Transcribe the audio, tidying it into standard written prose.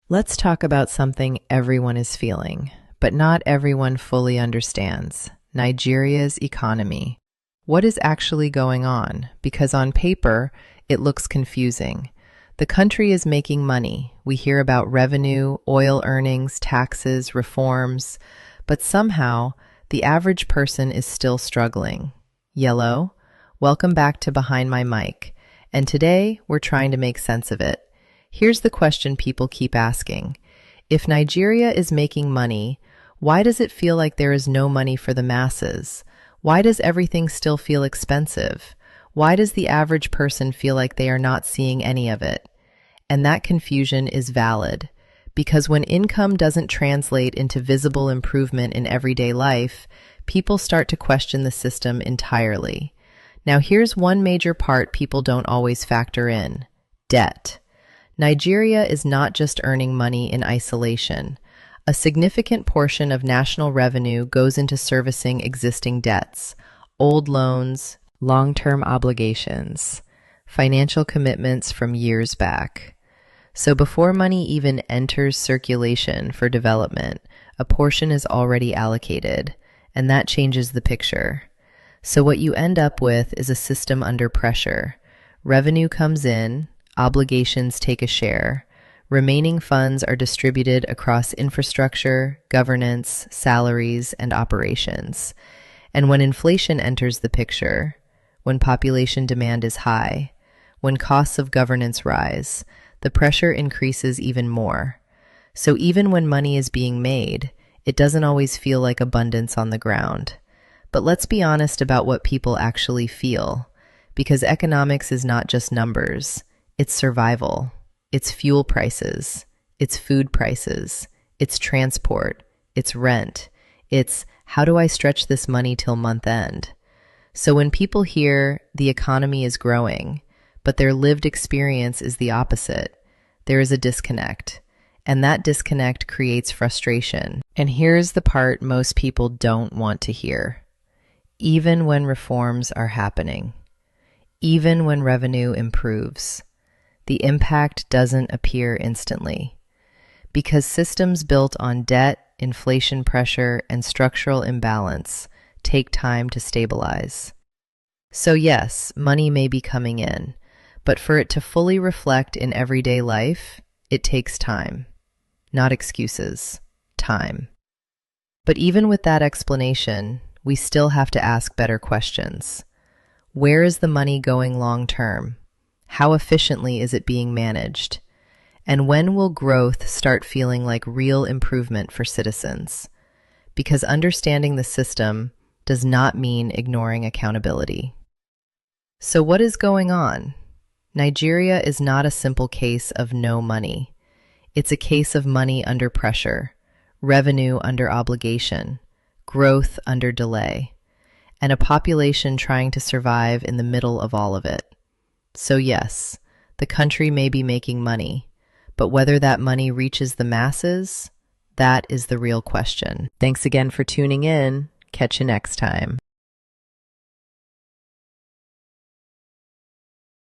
Let's talk about something everyone is feeling, but not everyone fully understands: Nigeria's economy. What is actually going on? Because on paper, it looks confusing. The country is making money. We hear about revenue, oil earnings, taxes, reforms, but somehow the average person is still struggling. Yellow, welcome back to Behind My Mic, and today we're trying to make sense of it. Here's the question people keep asking. If Nigeria is making money, why does it feel like there is no money for the masses? Why does everything still feel expensive? Why does the average person feel like they are not seeing any of it? And that confusion is valid, because when income doesn't translate into visible improvement in everyday life, people start to question the system entirely. Now, here's one major part people don't always factor in: debt. Nigeria is not just earning money in isolation. A significant portion of national revenue goes into servicing existing debts, old loans, long-term obligations, financial commitments from years back. So before money even enters circulation for development, a portion is already allocated, and that changes the picture. So what you end up with is a system under pressure. Revenue comes in, obligations take a share. Remaining funds are distributed across infrastructure, governance, salaries, and operations. And when inflation enters the picture, when population demand is high, when costs of governance rise, the pressure increases even more. So even when money is being made, it doesn't always feel like abundance on the ground. But let's be honest about what people actually feel, because economics is not just numbers. It's survival, it's fuel prices, it's food prices, it's transport, it's rent, it's how do I stretch this money till month end? So when people hear the economy is growing, but their lived experience is the opposite, there is a disconnect. And that disconnect creates frustration. And here's the part most people don't want to hear. Even when reforms are happening, even when revenue improves, the impact doesn't appear instantly, because systems built on debt, inflation pressure, and structural imbalance take time to stabilize. So yes, money may be coming in, but for it to fully reflect in everyday life, it takes time. Not excuses, time. But even with that explanation, we still have to ask better questions. Where is the money going long term? How efficiently is it being managed? And when will growth start feeling like real improvement for citizens? Because understanding the system does not mean ignoring accountability. So what is going on? Nigeria is not a simple case of no money. It's a case of money under pressure, revenue under obligation, growth under delay, and a population trying to survive in the middle of all of it. So yes, the country may be making money, but whether that money reaches the masses, that is the real question. Thanks again for tuning in. Catch you next time.